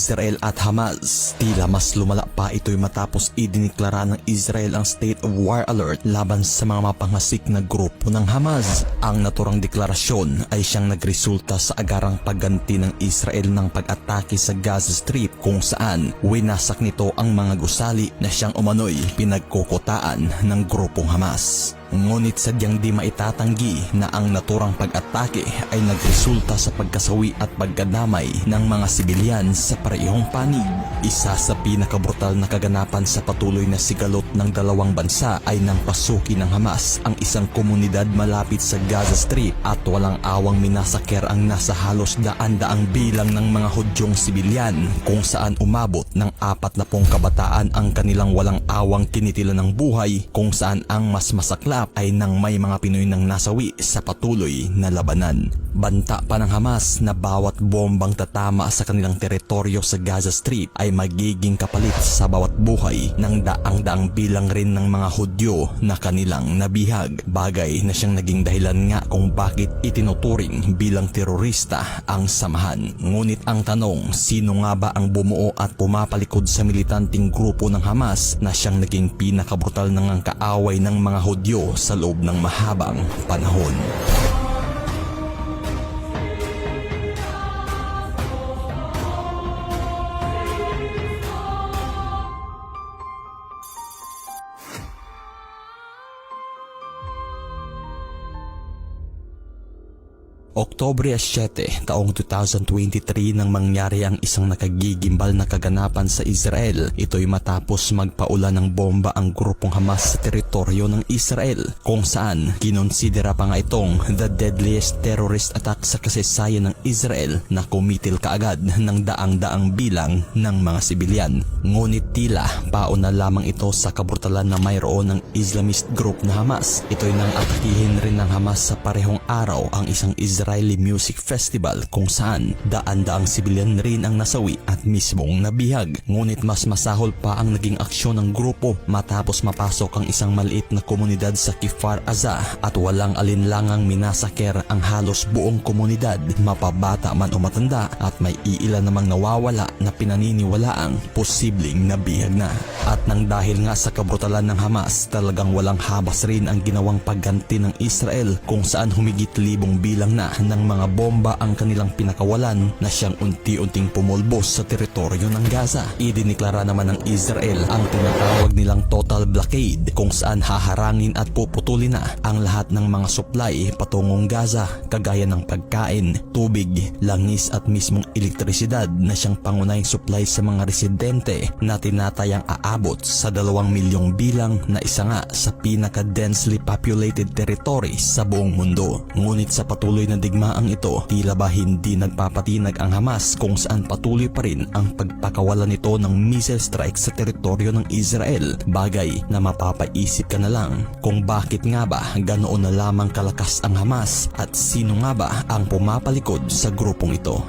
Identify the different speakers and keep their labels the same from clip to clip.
Speaker 1: Israel at Hamas. Tila mas lumala pa ito'y matapos idiniklara ng Israel ang state of war alert laban sa mga mapangasik na grupo ng Hamas. Ang naturang deklarasyon ay siyang nagresulta sa agarang pagganti ng Israel ng pag-atake sa Gaza Strip kung saan winasak nito ang mga gusali na siyang umano'y pinagkukutaan ng grupong Hamas. Ngunit sadyang di maitatanggi na ang naturang pag-atake ay nagresulta sa pagkasawi at pagkadamay ng mga sibilyan sa parehong panig. Isa sa pinakabrutal na kaganapan sa patuloy na sigalot ng dalawang bansa ay nang pasukin ng Hamas ang isang komunidad malapit sa Gaza Strip at walang awang minasaker ang nasa halos daan-daang bilang ng mga Hudyong sibilyan kung saan umabot ng 40 kabataan ang kanilang walang awang tinitilan ng buhay, kung saan ang mas masaklap ay nang may mga Pinoy nang nasawi sa patuloy na labanan. Banta pa ng Hamas na bawat bombang tatama sa kanilang teritoryo sa Gaza Strip ay magiging kapalit sa bawat buhay ng daang-daang bilang rin ng mga Hudyo na kanilang nabihag. Bagay na siyang naging dahilan nga kung bakit itinuturing bilang terorista ang samahan. Ngunit ang tanong, sino nga ba ang bumuo at pumapalikod sa militanting grupo ng Hamas na siyang naging pinakabrutal ng kaaway ng mga Hudyo sa loob ng mahabang panahon? Oktubre 7, taong 2023 nang mangyari ang isang nakagigimbal na kaganapan sa Israel. Ito'y matapos magpaula ng bomba ang grupong Hamas sa teritoryo ng Israel, kung saan kinonsidera pa nga itong the deadliest terrorist attack sa kasaysayan ng Israel na kumitil kaagad ng daang-daang bilang ng mga sibilyan. Ngunit tila pauna lamang ito sa kabrutalan na mayroon ng Islamist group na Hamas. Ito'y nang atakihin rin ng Hamas sa parehong araw ang isang Israeli Music Festival kung saan daan-daang sibilyan rin ang nasawi at mismong nabihag. Ngunit mas masahol pa ang naging aksyon ng grupo matapos mapasok ang isang maliit na komunidad sa Kfar Aza at walang alinlangang minasaker ang halos buong komunidad, mapabata man o matanda, at may iilan namang nawawala na pinaniniwalaang posibleng nabihag na. At nang dahil nga sa kabrutalan ng Hamas, talagang walang habas rin ang ginawang pagganti ng Israel kung saan humigit libong bilang na ng mga bomba ang kanilang pinakawalan na siyang unti-unting pumulbos sa teritoryo ng Gaza. Idiniklara naman ng Israel ang tinatawag nilang total blockade kung saan haharangin at puputulin na ang lahat ng mga supply patungong Gaza, kagaya ng pagkain, tubig, langis at mismong elektrisidad na siyang pangunahing supply sa mga residente na tinatayang aabot sa 2 milyong bilang na isa nga sa pinaka-densely populated territory sa buong mundo. Ngunit sa patuloy na digmaang ito, tila ba hindi nagpapatinag ang Hamas kung saan patuloy pa rin ang pagpakawala nito ng missile strike sa teritoryo ng Israel. Bagay na mapapaisip ka na lang kung bakit nga ba ganoon na lamang kalakas ang Hamas at sino nga ba ang pumapalikod sa grupong ito.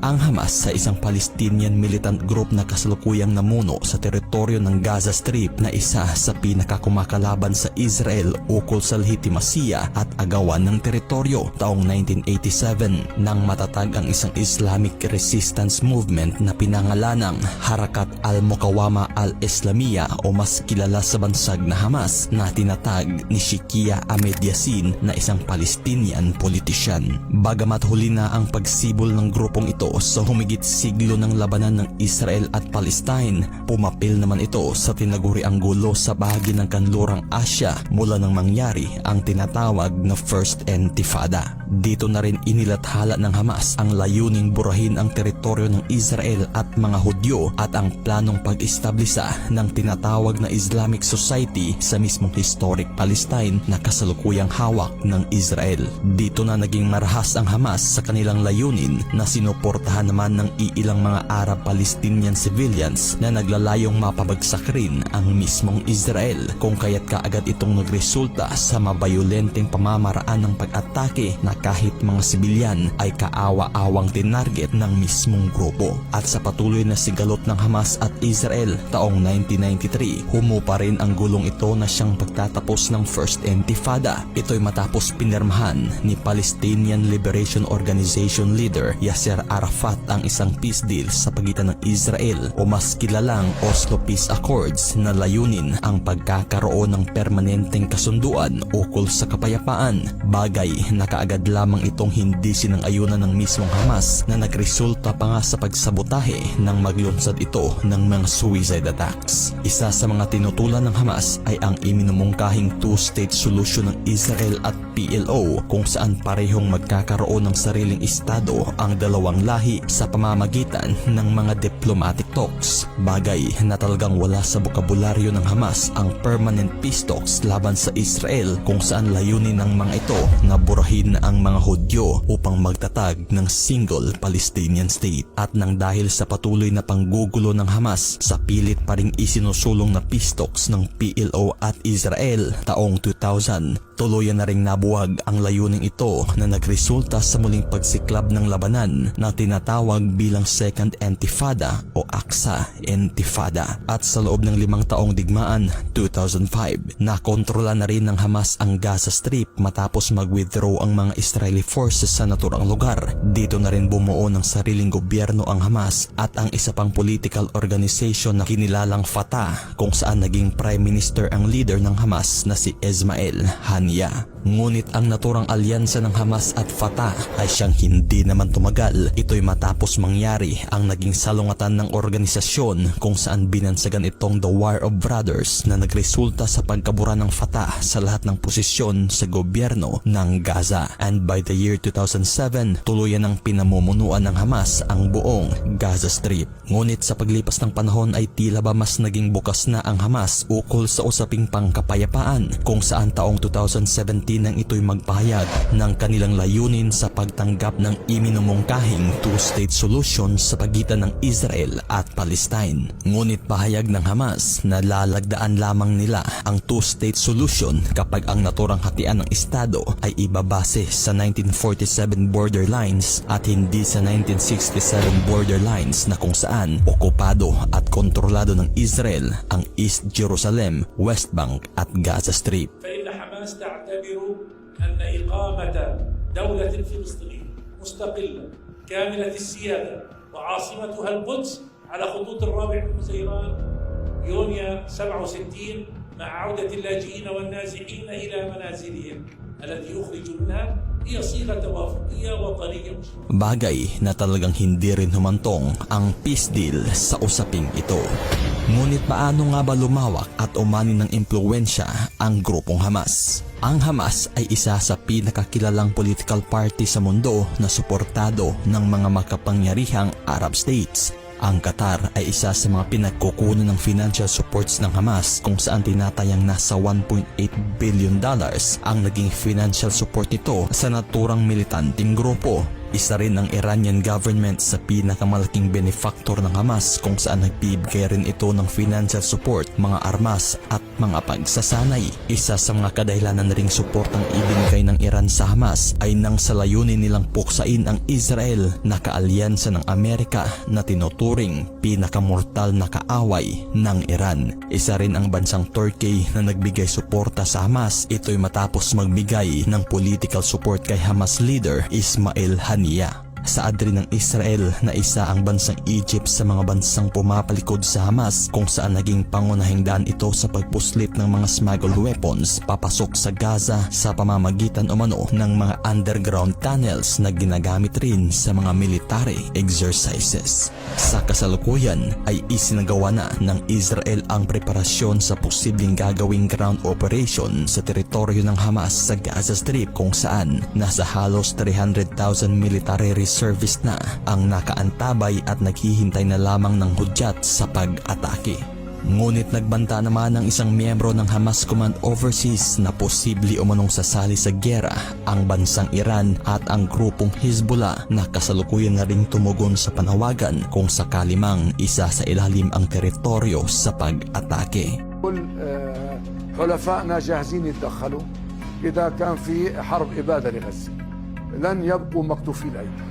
Speaker 1: Ang Hamas sa isang Palestinian militant group na kasalukuyang namuno sa teritoryo ng Gaza Strip na isa sa pinakakumakalaban sa Israel ukol sa lehitimasiya at agawan ng teritoryo. Taong 1987 nang matatag ang isang Islamic resistance movement na pinangalanang Harakat al-Muqawama al-Islamiyya o mas kilala sa bansag na Hamas, na tinatag ni Shikia Ahmed Yassin na isang Palestinian politician. Bagamat huli na ang pagsibol ng grupong ito sa humigit siglo ng labanan ng Israel at Palestine, pumapil naman ito sa tinaguriang gulo sa bahagi ng kanlurang Asya mula nang mangyari ang tinatawag na First Intifada. Dito na rin inilathala ng Hamas ang layuning burahin ang teritoryo ng Israel at mga Hudyo at ang planong pag-establisa ng tinatawag na Islamic Society sa mismong historic Palestine na kasalukuyang hawak ng Israel. Dito na naging marahas ang Hamas sa kanilang layunin na sinuportahan naman ng iilang mga Arab-Palestinian civilians na naglalayong mapabagsak rin ang mismong Israel, kung kaya't kaagad itong nagresulta sa mabayolenteng pamamaraan ng pag-atake na kahit mga sibilyan ay kaawa-awang tinarget ng mismong grupo. At sa patuloy na sigalot ng Hamas at Israel taong 1993, humupa rin ang gulong ito na siyang pagtatapos ng First Intifada. Ito'y matapos pinirmahan ni Palestinian Liberation Organization leader Yasser Arafat Arafat ang isang peace deal sa pagitan ng Israel o mas kilalang Oslo Peace Accords na layunin ang pagkakaroon ng permanenteng kasunduan ukol sa kapayapaan. Bagay na kaagad lamang itong hindi sinang-ayunan ng mismong Hamas na nagresulta pa nga sa pagsabotahe nang maglunsad ito ng mga suicide attacks. Isa sa mga tinutulan ng Hamas ay ang iminumungkahing two-state solution ng Israel at PLO kung saan parehong magkakaroon ng sariling estado ang dalawang lahi sa pamamagitan ng mga diplomatic talks. Bagay na talagang wala sa bokabularyo ng Hamas ang permanent peace talks laban sa Israel kung saan layunin ng mga ito na burahin ang mga Hudyo upang magtatag ng single Palestinian state. At nang dahil sa patuloy na panggugulo ng Hamas sa pilit pa ring isinusulong na peace talks ng PLO at Israel taong 2000, tuluyan na ring nabuwag ang layuning ito na nagresulta sa muling pagsiklab ng labanan na tinatawag bilang Second Intifada o Aqsa Intifada. At sa loob ng 5 taong digmaan, 2005, nakontrola na rin ng Hamas ang Gaza Strip matapos mag-withdraw ang mga Israeli forces sa naturang lugar. Dito na rin bumuo ng sariling gobyerno ang Hamas at ang isa pang political organization na kinilalang Fatah kung saan naging prime minister ang leader ng Hamas na si Ismail Haniyeh. Ngunit ang naturang alyansa ng Hamas at Fatah ay siyang hindi naman tumagal. Ito'y matapos mangyari ang naging salungatan ng organisasyon kung saan binansagan itong The War of Brothers na nagresulta sa pagkabura ng Fatah sa lahat ng posisyon sa gobyerno ng Gaza. And by the year 2007, tuluyan ng pinamumunuan ng Hamas ang buong Gaza Strip. Ngunit sa paglipas ng panahon ay tila ba mas naging bukas na ang Hamas ukol sa usaping pangkapayapaan kung saan taong 2017 nang ito'y magpahayag ng kanilang layunin sa pagtanggap ng iminumungkahing two-state solution sa pagitan ng Israel at Palestine. Ngunit pahayag ng Hamas na lalagdaan lamang nila ang two-state solution kapag ang naturang hatian ng estado ay ibabase sa 1947 borderlines at hindi sa 1967 borderlines na kung saan okupado at kontrolado ng Israel ang East Jerusalem, West Bank at Gaza Strip.
Speaker 2: تعتبر أن إقامة دولة فلسطينية مستقلة كاملة السيادة وعاصمتها القدس على خطوط الرابع من مزيران يونيو 67 مع عودة اللاجئين والنازحين إلى منازلهم التي يخرج منها هي صيغة توافقية وطنية.
Speaker 1: Bagay na talagang hindi rin humantong ang peace deal sa usaping ito. Ngunit paano nga ba lumawak at umani ng impluwensya ang grupong Hamas? Ang Hamas ay isa sa pinakakilalang political party sa mundo na suportado ng mga makapangyarihang Arab states. Ang Qatar ay isa sa mga pinagkukunan ng financial supports ng Hamas kung saan tinatayang nasa $1.8 billion ang naging financial support nito sa naturang militanteng grupo. Isa rin ang Iranian government sa pinakamalaking benefactor ng Hamas kung saan nagbibigay rin ito ng financial support, mga armas at mga pagsasanay. Isa sa mga kadahilanan ring suportang ibinigay ng Iran sa Hamas ay nang sa layunin nilang puksain ang Israel na kaalyansa ng Amerika na tinuturing pinakamortal na kaaway ng Iran. Isa rin ang bansang Turkey na nagbigay suporta sa Hamas. Ito'y matapos magbigay ng political support kay Hamas leader Ismail Haniyeh. Saad rin ng Israel na isa ang bansang Egypt sa mga bansang pumapalikod sa Hamas kung saan naging pangunahing daan ito sa pagpuslit ng mga smuggled weapons papasok sa Gaza sa pamamagitan umano ng mga underground tunnels na ginagamit rin sa mga military exercises. Sa kasalukuyan ay isinagawa na ng Israel ang preparasyon sa posibleng gagawing ground operation sa teritoryo ng Hamas sa Gaza Strip kung saan nasa halos 300,000 military reservist na ang nakaantabay at naghihintay na lamang ng hudyat sa pag-atake. Ngunit nagbanta naman ng isang miyembro ng Hamas Command Overseas na posible umanong sasali sa gyera ang bansang Iran at ang grupong Hezbollah na kasalukuyan na ring tumugon sa panawagan kung sakali mang isa sa ilalim ang teritoryo sa pag-atake.
Speaker 3: حلفائنا جاهزين يتدخلوا إذا كان في حرب إبادة لغزة لن يبقوا مكتوفي الأيدي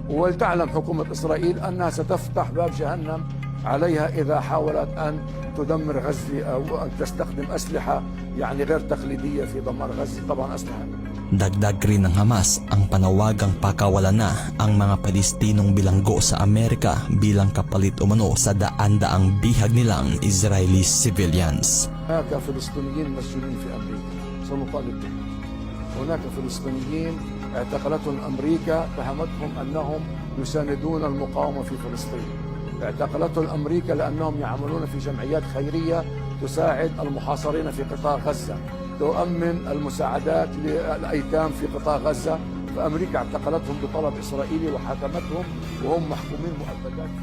Speaker 3: ولتعلم حكومة إسرائيل أنها ستفتح باب جهنم عليها إذا حاولت أن تدمر غزة أو أن تستخدم أسلحة يعني غير تقليدية في دمار غزة طبعا أسلحة
Speaker 1: Dagdag rin ng Hamas ang panawagang pakawalan na ang mga Palestinong bilanggo sa Amerika bilang kapalit umano sa daan-daang bihag nilang Israeli civilians.
Speaker 3: هناك فلسطينيين مسجونين في أمريكا سنطالب بهم. هناك فلسطينيين اعتقلتهم أمريكا اتهمتهم أنهم يساندون المقاومة في فلسطين. اعتقلتهم أمريكا لأنهم يعملون في جمعيات خيرية تساعد المحاصرين في قطاع غزة، تؤمن المساعدات للأيتام في قطاع غزة. فأمريكا اعتقلتهم بطلب إسرائيلي وحاكمتهم وهم محكومين مؤبدات.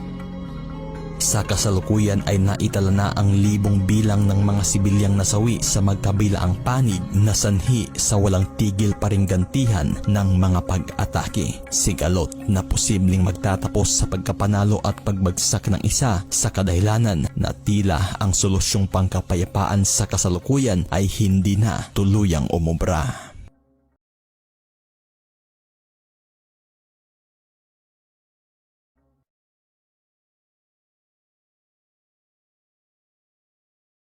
Speaker 1: Sa kasalukuyan ay naitala na ang libong bilang ng mga sibilyang nasawi sa magkabilaang panig na sanhi sa walang tigil pa ring gantihan ng mga pag-atake. Sigalot na posibleng magtatapos sa pagkapanalo at pagbagsak ng isa sa kadahilanan na tila ang solusyong pangkapayapaan sa kasalukuyan ay hindi na tuluyang umubra.